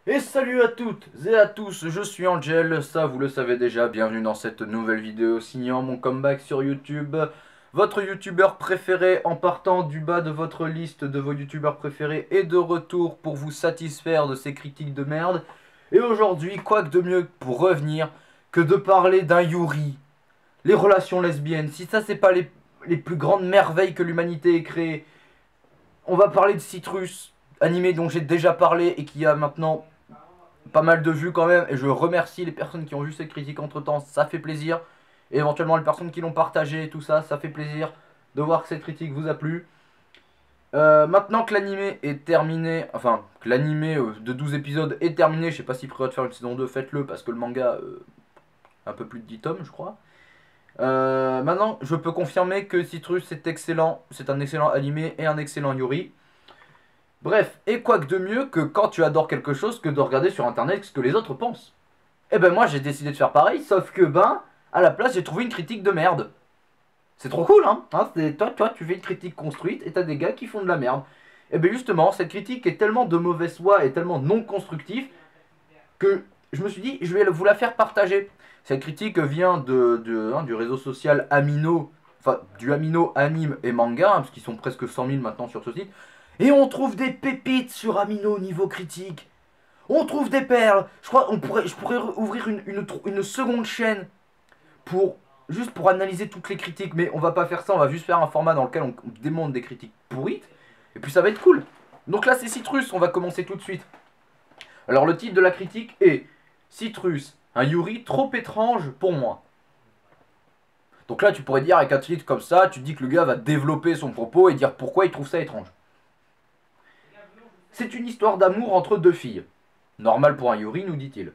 Et salut à toutes et à tous, je suis Angel, ça vous le savez déjà, bienvenue dans cette nouvelle vidéo signant mon comeback sur YouTube. Votre youtubeur préféré en partant du bas de votre liste de vos youtubeurs préférés est de retour pour vous satisfaire de ces critiques de merde. Et aujourd'hui, quoi que de mieux pour revenir que de parler d'un Yuri, les relations lesbiennes. Si ça c'est pas les plus grandes merveilles que l'humanité ait créées, on va parler de Citrus, animé dont j'ai déjà parlé et qui a maintenant pas mal de vues quand même, et je remercie les personnes qui ont vu cette critique entre temps, ça fait plaisir, et éventuellement les personnes qui l'ont partagé, tout ça, ça fait plaisir de voir que cette critique vous a plu. Maintenant que l'animé est terminé, enfin que l'animé de 12 épisodes est terminé, je sais pas s'il prévoit de faire une saison 2, faites-le parce que le manga, un peu plus de 10 tomes je crois. Maintenant je peux confirmer que Citrus est excellent, c'est un excellent animé et un excellent Yuri. Bref, et quoi que de mieux que quand tu adores quelque chose que de regarder sur internet ce que les autres pensent. Et ben moi j'ai décidé de faire pareil, sauf que à la place j'ai trouvé une critique de merde. C'est trop cool hein, toi tu fais une critique construite et t'as des gars qui font de la merde. Et ben justement, cette critique est tellement de mauvaise foi et tellement non constructive que je me suis dit je vais vous la faire partager. Cette critique vient du réseau social Amino, enfin du Amino Anime et Manga, parce qu'ils sont presque 100 000 maintenant sur ce site. Et on trouve des pépites sur Amino niveau critique. On trouve des perles. Je pourrais ouvrir une seconde chaîne pour juste pour analyser toutes les critiques. Mais on va pas faire ça. On va juste faire un format dans lequel on démonte des critiques pourrites. Et puis ça va être cool. Donc là c'est Citrus. On va commencer tout de suite. Alors le titre de la critique est Citrus, un Yuri trop étrange pour moi. Donc là tu pourrais dire avec un titre comme ça, tu dis que le gars va développer son propos et dire pourquoi il trouve ça étrange. C'est une histoire d'amour entre deux filles. Normal pour un Yuri, nous dit-il.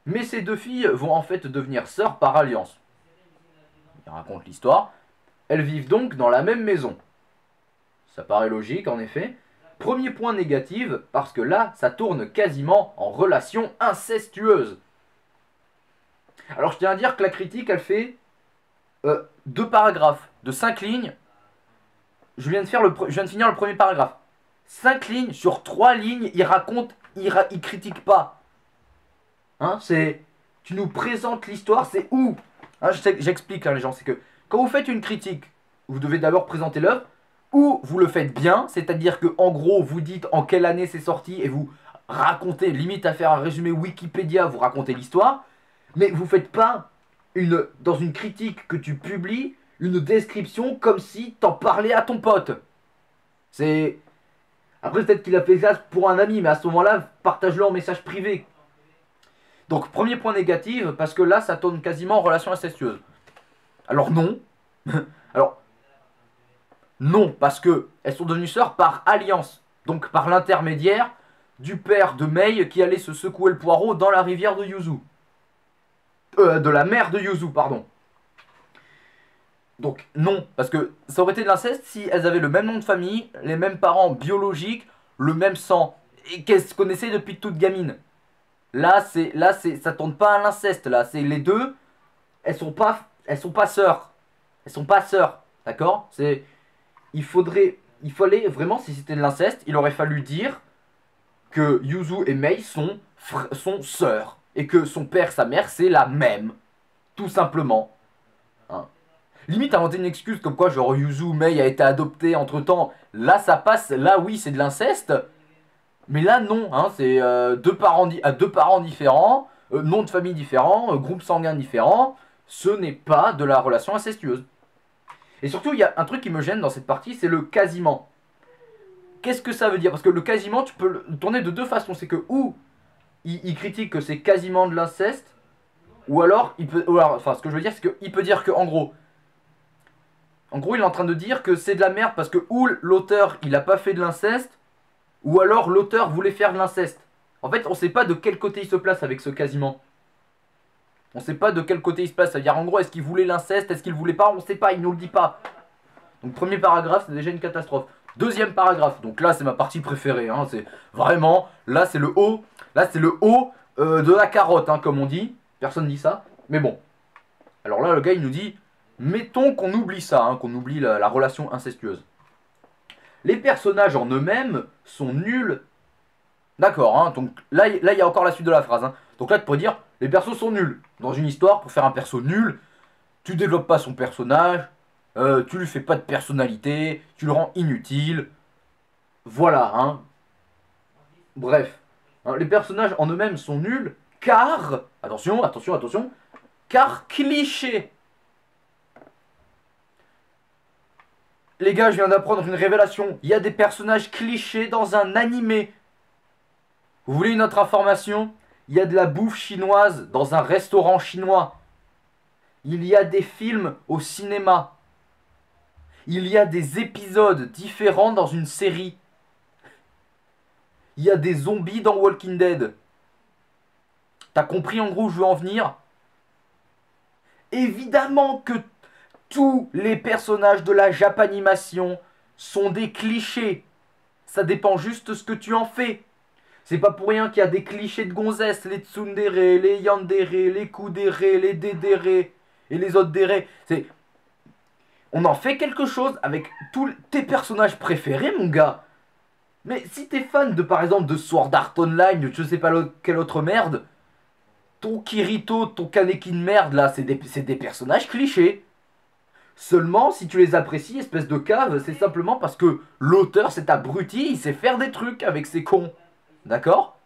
Mais ces deux filles vont en fait devenir sœurs par alliance. Il raconte l'histoire. Elles vivent donc dans la même maison. Ça paraît logique en effet. Premier point négatif, parce que là, ça tourne quasiment en relation incestueuse. Alors je tiens à dire que la critique, elle fait deux paragraphes de 5 lignes. Je viens de finir le premier paragraphe. 5 lignes sur 3 lignes, il critique pas. Hein, c'est, tu nous présentes l'histoire, c'est où hein, j'explique les gens, c'est que quand vous faites une critique, vous devez d'abord présenter l'œuvre, ou vous le faites bien, c'est-à-dire que en gros vous dites en quelle année c'est sorti et vous racontez, limite à faire un résumé Wikipédia, vous racontez l'histoire, mais vous faites pas dans une critique que tu publies une description comme si t'en parlais à ton pote. C'est après peut-être qu'il a fait ça pour un ami, mais à ce moment-là partage-le en message privé. Donc premier point négatif, parce que là ça tourne quasiment en relation incestueuse. Alors non. Alors non, parce que elles sont devenues sœurs par alliance. Donc par l'intermédiaire du père de Mei qui allait se secouer le poireau dans la rivière de Yuzu. De la mer de Yuzu, pardon. Donc non, parce que ça aurait été de l'inceste si elles avaient le même nom de famille, les mêmes parents biologiques, le même sang, et qu'elles se connaissaient depuis toute gamine. Ça tourne pas à l'inceste là, c'est les deux, elles sont pas sœurs, elles sont pas sœurs, d'accord. Il fallait vraiment si c'était de l'inceste, il aurait fallu dire que Yuzu et Mei sont sœurs et que son père, sa mère, c'est la même, tout simplement. Hein. Limite inventer une excuse comme quoi genre Yuzu Mei a été adopté entre temps, là ça passe, là oui c'est de l'inceste. Mais là, non, hein, c'est deux parents différents, nom de famille différent, groupe sanguin différent. Ce n'est pas de la relation incestueuse. Et surtout, il y a un truc qui me gêne dans cette partie, c'est le quasiment. Qu'est-ce que ça veut dire? Parce que le quasiment, tu peux le tourner de deux façons. C'est que, ou il critique que c'est quasiment de l'inceste, ou alors, enfin, ce que je veux dire, c'est qu'il peut dire que, en gros, il est en train de dire que c'est de la merde parce que, ou l'auteur, il a pas fait de l'inceste, ou alors l'auteur voulait faire de l'inceste. En fait, on sait pas de quel côté il se place avec ce quasiment. On sait pas de quel côté il se place. C'est-à-dire, en gros, est-ce qu'il voulait l'inceste, est-ce qu'il voulait pas, on sait pas, il nous le dit pas. Donc, premier paragraphe, c'est déjà une catastrophe. Deuxième paragraphe, donc là, c'est ma partie préférée. Hein, c'est vraiment, là, c'est le haut, de la carotte, hein, comme on dit. Personne dit ça, mais bon. Alors là, le gars, il nous dit, mettons qu'on oublie ça, hein, qu'on oublie la relation incestueuse. Les personnages en eux-mêmes sont nuls D'accord, hein, donc là, il y a encore la suite de la phrase. Hein. Donc là, tu pourrais dire, les persos sont nuls. Dans une histoire, pour faire un perso nul, tu développes pas son personnage, tu lui fais pas de personnalité, tu le rends inutile. Voilà, hein. Bref, hein, les personnages en eux-mêmes sont nuls, car, attention, attention, attention, car cliché. Les gars, je viens d'apprendre une révélation. Il y a des personnages clichés dans un animé. Vous voulez une autre information? Il y a de la bouffe chinoise dans un restaurant chinois. Il y a des films au cinéma. Il y a des épisodes différents dans une série. Il y a des zombies dans Walking Dead. T'as compris en gros où je veux en venir? Évidemment que tous les personnages de la Japanimation sont des clichés. Ça dépend juste de ce que tu en fais. C'est pas pour rien qu'il y a des clichés de gonzesses, les tsundere, les yandere, les kudere, les dedere et les autres dere. On en fait quelque chose avec tous tes personnages préférés, mon gars. Mais si t'es fan de, par exemple, de Sword Art Online, je sais pas quelle autre merde, ton Kirito, ton Kaneki de merde, là, c'est des personnages clichés. Seulement, si tu les apprécies, espèce de cave, c'est simplement parce que l'auteur, cet abruti, il sait faire des trucs avec ses cons. D'accord?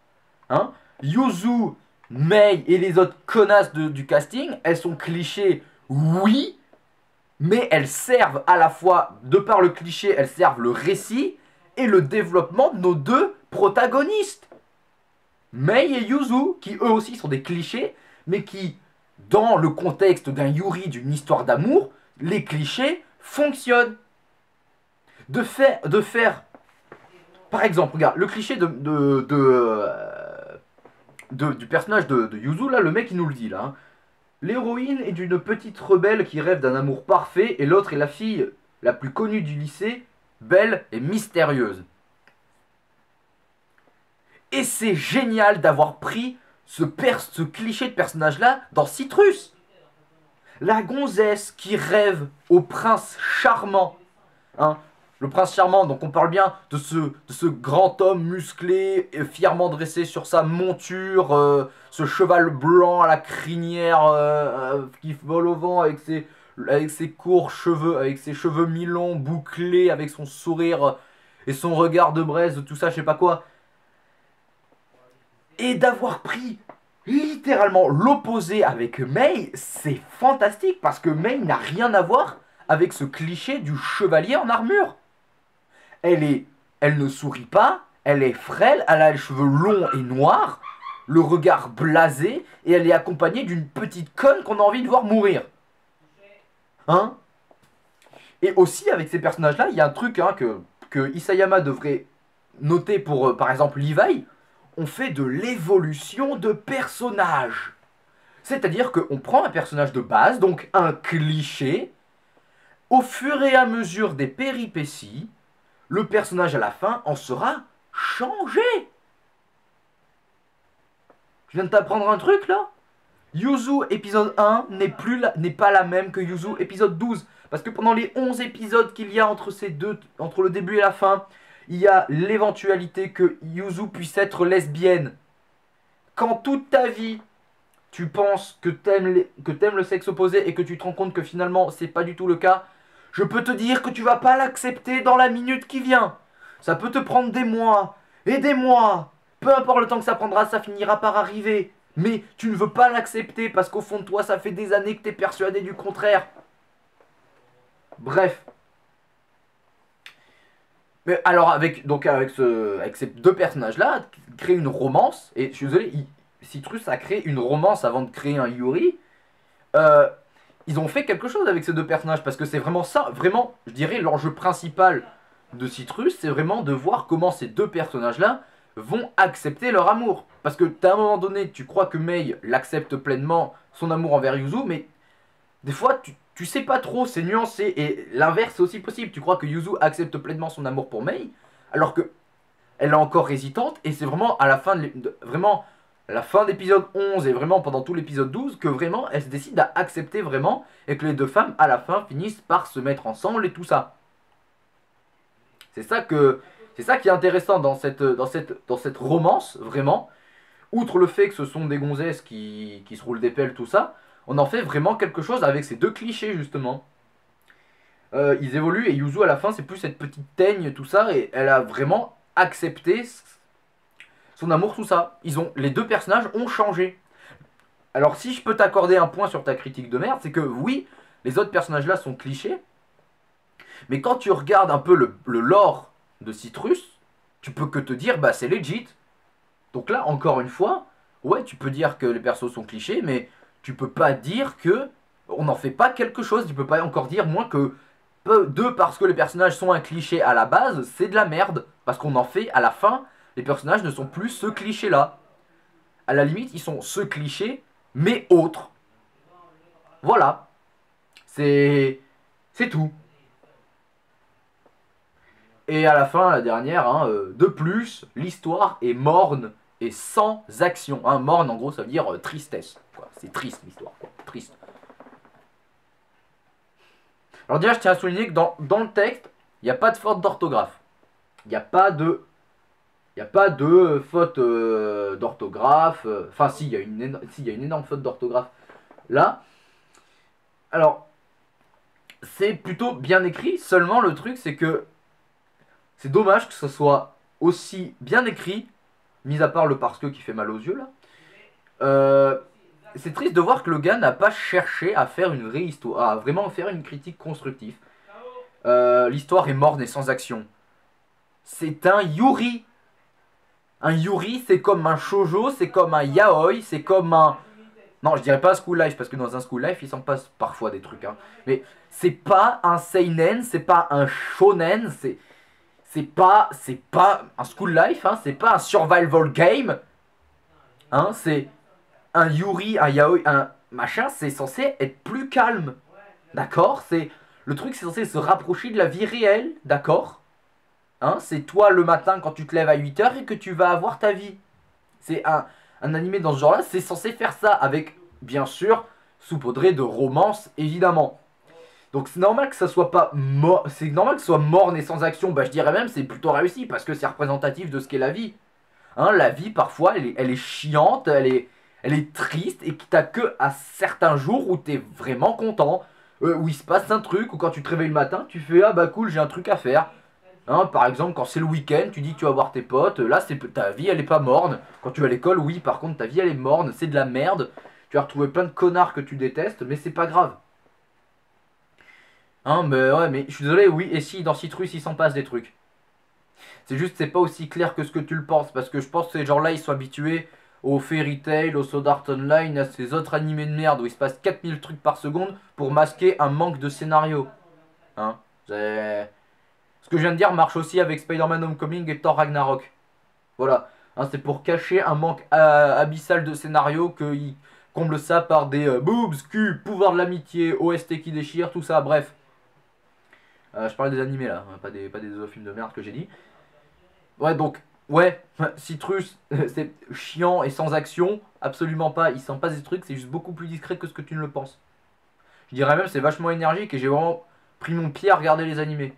Hein? Yuzu, Mei et les autres connasses du casting, elles sont clichés, oui, mais elles servent à la fois, de par le cliché, elles servent le récit et le développement de nos deux protagonistes. Mei et Yuzu, qui eux aussi sont des clichés, mais qui, dans le contexte d'un Yuri, d'une histoire d'amour, les clichés fonctionnent. De faire, par exemple, regarde, le cliché du personnage de Yuzu, là, le mec il nous le dit là. Hein. L'héroïne est d'une petite rebelle qui rêve d'un amour parfait et l'autre est la fille la plus connue du lycée, belle et mystérieuse. Et c'est génial d'avoir pris ce cliché de personnage-là dans Citrus. La gonzesse qui rêve au prince charmant. Hein, le prince charmant, donc on parle bien de ce grand homme musclé, fièrement dressé sur sa monture, ce cheval blanc à la crinière qui vole au vent avec ses courts cheveux, avec ses cheveux mi-longs, bouclés, avec son sourire et son regard de braise, tout ça, je sais pas quoi. Et d'avoir pris littéralement l'opposé avec Mei, c'est fantastique parce que Mei n'a rien à voir avec ce cliché du chevalier en armure. Elle ne sourit pas, elle est frêle, elle a les cheveux longs et noirs, le regard blasé, et elle est accompagnée d'une petite conne qu'on a envie de voir mourir. Hein? Et aussi, avec ces personnages-là, il y a un truc hein, que Isayama devrait noter pour, par exemple, Levi. On fait de l'évolution de personnage. C'est-à-dire qu'on prend un personnage de base, donc un cliché, au fur et à mesure des péripéties, le personnage à la fin en sera changé. Je viens de t'apprendre un truc là? Yuzu épisode 1 n'est pas la même que Yuzu épisode 12. Parce que pendant les 11 épisodes qu'il y a entre le début et la fin, il y a l'éventualité que Yuzu puisse être lesbienne. Quand toute ta vie, tu penses que t'aimes le sexe opposé et que tu te rends compte que finalement c'est pas du tout le cas, je peux te dire que tu vas pas l'accepter dans la minute qui vient. Ça peut te prendre des mois et des mois. Peu importe le temps que ça prendra, ça finira par arriver. Mais tu ne veux pas l'accepter parce qu'au fond de toi, ça fait des années que tu es persuadé du contraire. Bref. Mais alors, avec ces deux personnages-là, créer une romance, et je suis désolé, Citrus a créé une romance avant de créer un Yuri. Ils ont fait quelque chose avec ces deux personnages parce que c'est vraiment ça, vraiment, je dirais, l'enjeu principal de Citrus, c'est vraiment de voir comment ces deux personnages-là vont accepter leur amour. Parce que à un moment donné, tu crois que Mei l'accepte pleinement, son amour envers Yuzu, mais des fois, tu sais pas trop, c'est nuancé. Et l'inverse, c'est aussi possible. Tu crois que Yuzu accepte pleinement son amour pour Mei, alors que elle est encore hésitante, et c'est vraiment à la fin vraiment la fin d'épisode 11 et vraiment pendant tout l'épisode 12 que vraiment elle se décide à accepter vraiment et que les deux femmes à la fin finissent par se mettre ensemble et tout ça. C'est C'est ça qui est intéressant dans cette romance, vraiment. Outre le fait que ce sont des gonzesses qui se roulent des pelles, tout ça, on en fait vraiment quelque chose avec ces deux clichés, justement. Ils évoluent et Yuzu, à la fin, c'est plus cette petite teigne, tout ça, et elle a vraiment accepté son amour, tout ça. Les deux personnages ont changé. Alors, si je peux t'accorder un point sur ta critique de merde, c'est que oui, les autres personnages là sont clichés, mais quand tu regardes un peu le lore de Citrus, tu peux que te dire, bah c'est legit. Donc là, encore une fois, ouais, tu peux dire que les persos sont clichés, mais tu peux pas dire que on n'en fait pas quelque chose. Tu peux pas encore dire moins que parce que les personnages sont un cliché à la base, c'est de la merde. Parce qu'on en fait à la fin, les personnages ne sont plus ce cliché-là. À la limite, ils sont ce cliché, mais autres. Voilà. C'est tout. Et à la fin, la dernière, hein, de plus, l'histoire est morne et sans action. Hein. Morne, en gros, ça veut dire tristesse. C'est triste l'histoire, triste. Alors déjà, je tiens à souligner que dans le texte, il n'y a pas de faute d'orthographe. Il n'y a pas de faute d'orthographe. Enfin, si, il y a une énorme faute d'orthographe là. Alors, c'est plutôt bien écrit. Seulement, le truc, c'est que c'est dommage que ce soit aussi bien écrit, mis à part le parce que qui fait mal aux yeux là. C'est triste de voir que le gars n'a pas cherché à faire une vraie histoire, à vraiment faire une critique constructive. L'histoire est morne et sans action. C'est un Yuri. Un Yuri, c'est comme un shoujo, c'est comme un yaoi, c'est comme un... Non, je dirais pas school life, parce que dans un school life, il s'en passe parfois des trucs. Hein. Mais c'est pas un seinen, c'est pas un shonen, c'est pas un school life, hein, c'est pas un survival game. Hein, c'est un Yuri, un yaoi, un machin, c'est censé être plus calme. D'accord? Le truc, c'est censé se rapprocher de la vie réelle, d'accord? Hein, c'est toi le matin quand tu te lèves à 8 h et que tu vas avoir ta vie. C'est un animé dans ce genre-là, c'est censé faire ça avec, bien sûr, saupoudré de romance, évidemment. Donc c'est normal que ça soit pas c'est normal que ce soit morne et sans action. Bah je dirais même c'est plutôt réussi parce que c'est représentatif de ce qu'est la vie. Hein, la vie parfois elle est chiante, elle est triste et t'as que à certains jours où t'es vraiment content, où il se passe un truc, ou quand tu te réveilles le matin, tu fais ah bah cool j'ai un truc à faire. Hein, par exemple, quand c'est le week-end, tu dis que tu vas voir tes potes, là, ta vie, elle est pas morne. Quand tu vas à l'école, oui, par contre, ta vie, elle est morne, c'est de la merde. Tu vas retrouver plein de connards que tu détestes, mais c'est pas grave. Hein, mais ouais, mais je suis désolé, oui, et si, dans Citrus, il s'en passe des trucs. C'est juste, c'est pas aussi clair que ce que tu le penses, parce que je pense que ces gens-là, ils sont habitués au Fairy Tail, au Sword Art Online, à ces autres animés de merde où il se passe 4000 trucs par seconde pour masquer un manque de scénario. Hein, c'est... Ce que je viens de dire marche aussi avec Spider-Man Homecoming et Thor Ragnarok. Voilà. Hein, c'est pour cacher un manque abyssal de scénario qu'ils comblent ça par des boobs, cul, pouvoir de l'amitié, OST qui déchire, tout ça, bref. Je parlais des animés là, hein, pas des films de merde que j'ai dit. Ouais, donc, ouais, Citrus, c'est chiant et sans action, absolument pas. Il s'en passe des trucs, c'est juste beaucoup plus discret que ce que tu ne le penses. Je dirais même c'est vachement énergique et j'ai vraiment pris mon pied à regarder les animés.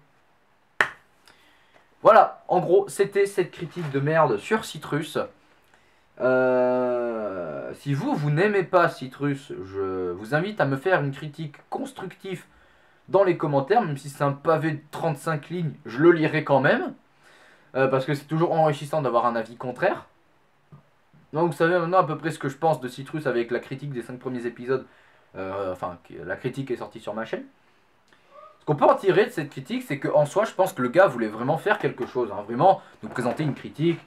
Voilà, en gros, c'était cette critique de merde sur Citrus. Si vous n'aimez pas Citrus, je vous invite à me faire une critique constructive dans les commentaires, même si c'est un pavé de 35 lignes, je le lirai quand même. Parce que c'est toujours enrichissant d'avoir un avis contraire. Donc vous savez maintenant à peu près ce que je pense de Citrus avec la critique des 5 premiers épisodes. Enfin, la critique est sortie sur ma chaîne. Ce qu'on peut en tirer de cette critique, c'est qu'en soi, je pense que le gars voulait vraiment faire quelque chose. Hein, vraiment nous présenter une critique,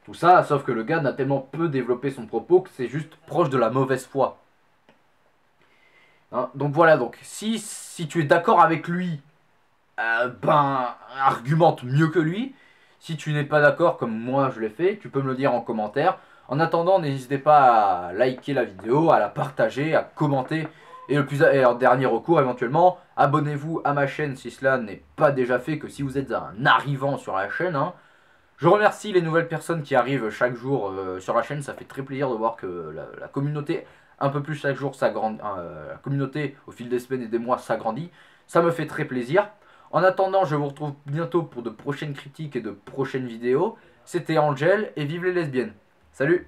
tout ça. Sauf que le gars n'a tellement peu développé son propos que c'est juste proche de la mauvaise foi. Hein, donc voilà, donc si tu es d'accord avec lui, ben argumente mieux que lui. Si tu n'es pas d'accord comme moi je l'ai fait, tu peux me le dire en commentaire. En attendant, n'hésitez pas à liker la vidéo, à la partager, à commenter. Et en dernier recours, éventuellement, abonnez-vous à ma chaîne si cela n'est pas déjà fait, que si vous êtes un arrivant sur la chaîne. Hein. Je remercie les nouvelles personnes qui arrivent chaque jour sur la chaîne. Ça fait très plaisir de voir que la communauté, un peu plus chaque jour, s'agrandit. La communauté, au fil des semaines et des mois, s'agrandit. Ça me fait très plaisir. En attendant, je vous retrouve bientôt pour de prochaines critiques et de prochaines vidéos. C'était Angel et vive les lesbiennes. Salut!